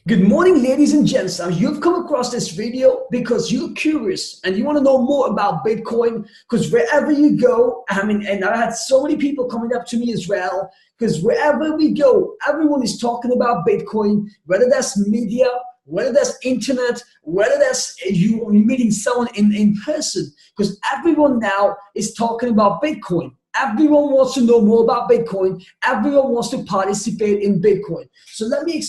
Good morning, ladies and gents. You've come across this video because you're curious and you want to know more about Bitcoin, because wherever you go, and I had so many people coming up to me as well, because wherever we go, everyone is talking about Bitcoin, whether that's media, whether that's internet, whether that's you meeting someone in person, because everyone now is talking about Bitcoin. Everyone wants to know more about Bitcoin. Everyone wants to participate in Bitcoin. So let me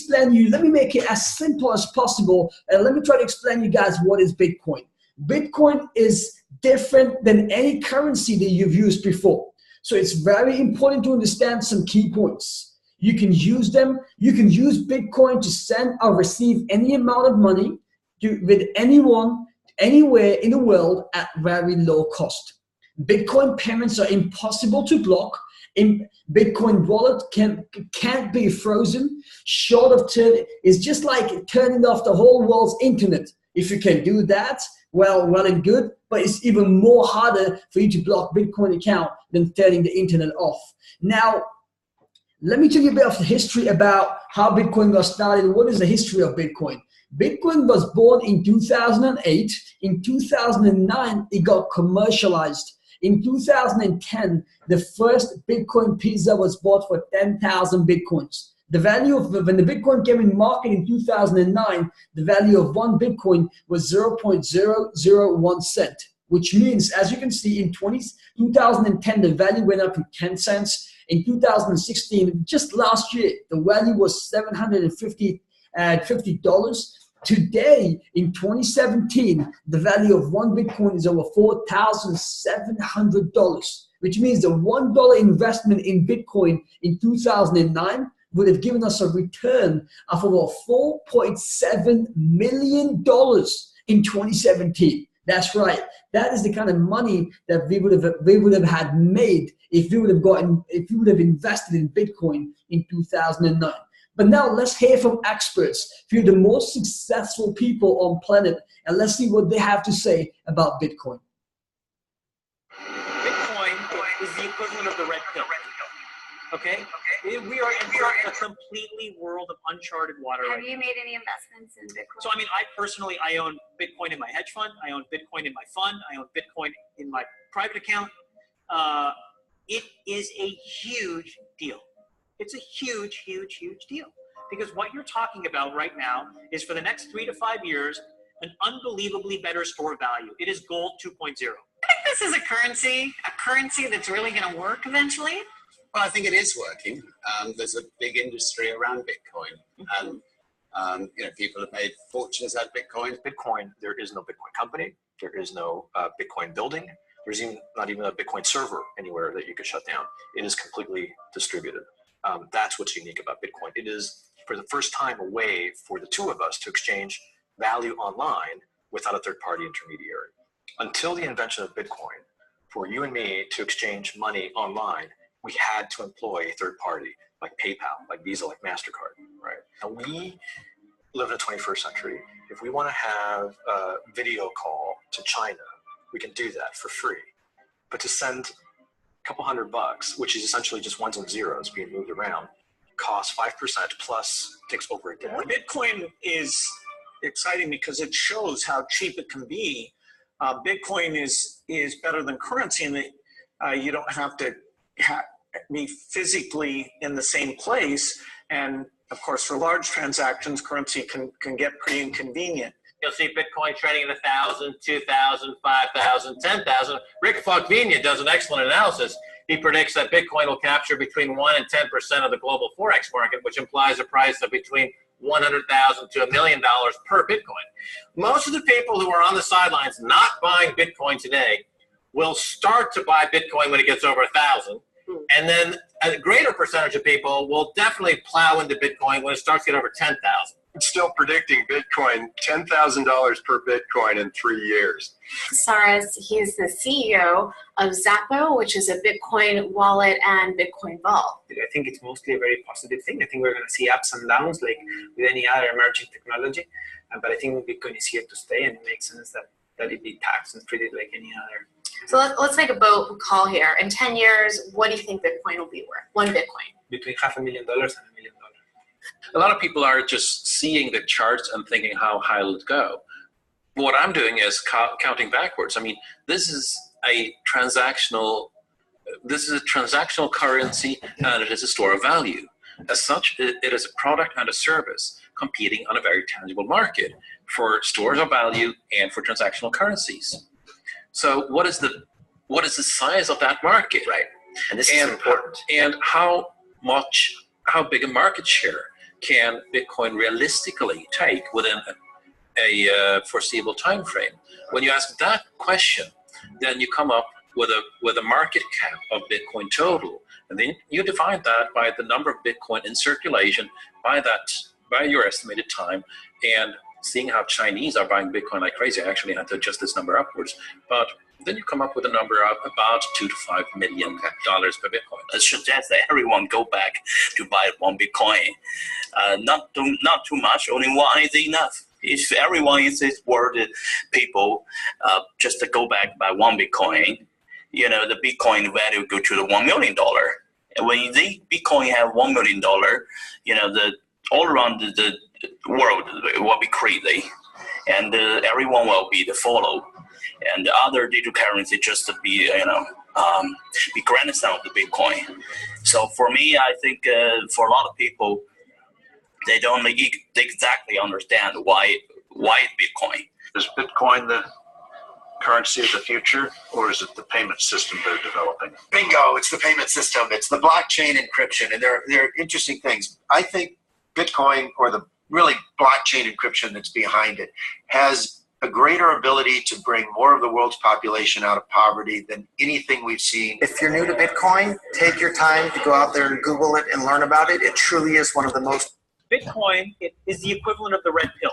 make it as simple as possible. And let me try to explain you guys what is Bitcoin. Bitcoin is different than any currency that you've used before. So it's very important to understand some key points. You can use them. You can use Bitcoin to send or receive any amount of money with anyone, anywhere in the world at very low cost. Bitcoin payments are impossible to block. Bitcoin wallet can't be frozen. Short of it's just like turning off the whole world's internet. If you can do that, well and good, but it's even more harder for you to block Bitcoin account than turning the internet off. Now, let me tell you a bit of the history about how Bitcoin got started. What is the history of Bitcoin? Bitcoin was born in 2008. In 2009, it got commercialized. In 2010, the first Bitcoin pizza was bought for 10,000 Bitcoins. The value of, when the Bitcoin came in market in 2009, the value of one Bitcoin was 0.001 cent, which means, as you can see, in 2010, the value went up to 10 cents. In 2016, just last year, the value was $750. Today, in 2017, the value of one Bitcoin is over $4,700, which means the $1 investment in Bitcoin in 2009 would have given us a return of over $4.7 million in 2017. That's right. That is the kind of money that we would have had made if we would have invested in Bitcoin in 2009. But now let's hear from experts, few of the most successful people on planet, and let's see what they have to say about Bitcoin. Bitcoin is the equivalent of the red pill. Okay? We are entering a completely world of uncharted water. Have you made any investments in Bitcoin? So, I own Bitcoin in my hedge fund. I own Bitcoin in my fund. I own Bitcoin in my private account. It is a huge deal. It's a huge, huge, huge deal. Because what you're talking about right now is, for the next 3 to 5 years, an unbelievably better store value. It is gold 2.0. I think this is a currency that's really going to work eventually. Well, I think it is working. There's a big industry around Bitcoin. And people have made fortunes out of Bitcoin. Bitcoin, there is no Bitcoin company. There is no Bitcoin building. There's not even a Bitcoin server anywhere that you could shut down. It is completely distributed. That's what's unique about Bitcoin. It is, for the first time, a way for the two of us to exchange value online without a third-party intermediary. Until the invention of Bitcoin, for you and me to exchange money online, we had to employ a third party, like PayPal, like Visa, like MasterCard, right? Now, we live in the 21st century. If we want to have a video call to China, we can do that for free. But to send couple $100, which is essentially just ones and zeros being moved around, costs 5% plus takes over a day. Bitcoin is exciting because it shows how cheap it can be. Bitcoin is better than currency in that you don't have to be physically in the same place. And of course, for large transactions, currency can get pretty inconvenient. You'll see Bitcoin trading at 1,000, 2,000, 5,000, 10,000. Rick Fogvinia does an excellent analysis. He predicts that Bitcoin will capture between 1 and 10% of the global Forex market, which implies a price of between $100,000 to $1 million per Bitcoin. Most of the people who are on the sidelines not buying Bitcoin today will start to buy Bitcoin when it gets over 1,000. And then a greater percentage of people will definitely plow into Bitcoin when it starts to get over 10,000. I'm still predicting Bitcoin, $10,000 per Bitcoin in 3 years. Saras, he's the CEO of Zappo, which is a Bitcoin wallet and Bitcoin vault. I think it's mostly a very positive thing. I think we're going to see ups and downs like with any other emerging technology. But I think Bitcoin is here to stay, and it makes sense that it be taxed and treated like any other. So let's make a bold call here. In 10 years, what do you think Bitcoin will be worth? One Bitcoin. Between $500,000 and $1 million. A lot of people are just seeing the charts and thinking, how high will it go? What I'm doing is counting backwards. I mean, this is a transactional currency, and it is a store of value. As such, it is a product and a service competing on a very tangible market for stores of value and for transactional currencies. So what is the size of that market? Right. And this is important. And how big a market share can Bitcoin realistically take within a foreseeable time frame? When you ask that question, then you come up with a market cap of Bitcoin total, and then you divide that by the number of Bitcoin in circulation by your estimated time. And seeing how Chinese are buying Bitcoin like crazy, I actually had to adjust this number upwards, but then you come up with a number of about $2 to $5 million per Bitcoin. It suggests that everyone go back to buy one Bitcoin. Not too much, only one is enough. If everyone in this world, people just to go back by one Bitcoin, the Bitcoin value go to the $1 million. And when the Bitcoin have $1 million, all around the world will be crazy, and everyone will be the follow, and the other digital currency just to be be grandson of the Bitcoin. So for me, I think for a lot of people, they don't exactly understand why Bitcoin. Is Bitcoin the currency of the future, or is it the payment system they're developing? Bingo! It's the payment system. It's the blockchain encryption, and they're interesting things. I think Bitcoin, or the really blockchain encryption that's behind it, has a greater ability to bring more of the world's population out of poverty than anything we've seen. If you're new to Bitcoin, take your time to go out there and Google it and learn about it. It truly is one of the most... Bitcoin is the equivalent of the red pill.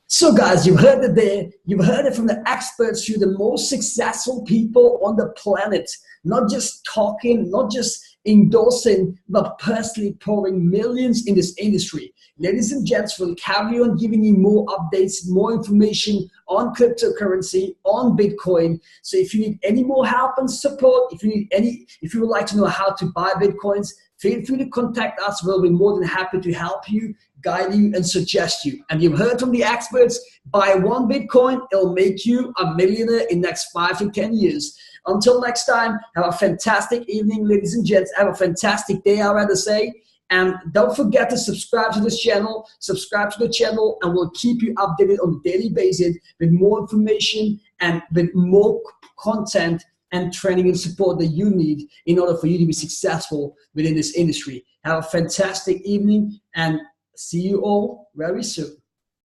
So guys, you've heard it there. You've heard it from the experts, who are the most successful people on the planet. Not just talking, not just endorsing, but personally pouring millions in this industry. Ladies and gents, we'll carry on giving you more updates, more information on cryptocurrency, on Bitcoin. So if you need any more help and support, if you would like to know how to buy Bitcoins, feel free to contact us. We'll be more than happy to help you, guide you, and suggest you. And you've heard from the experts, buy one Bitcoin, it'll make you a millionaire in the next 5 to 10 years. Until next time, have a fantastic evening, ladies and gents. Have a fantastic day, I'd rather say. And don't forget to subscribe to this channel, and we'll keep you updated on a daily basis with more information and with more content and training and support that you need in order for you to be successful within this industry. Have a fantastic evening, and see you all very soon.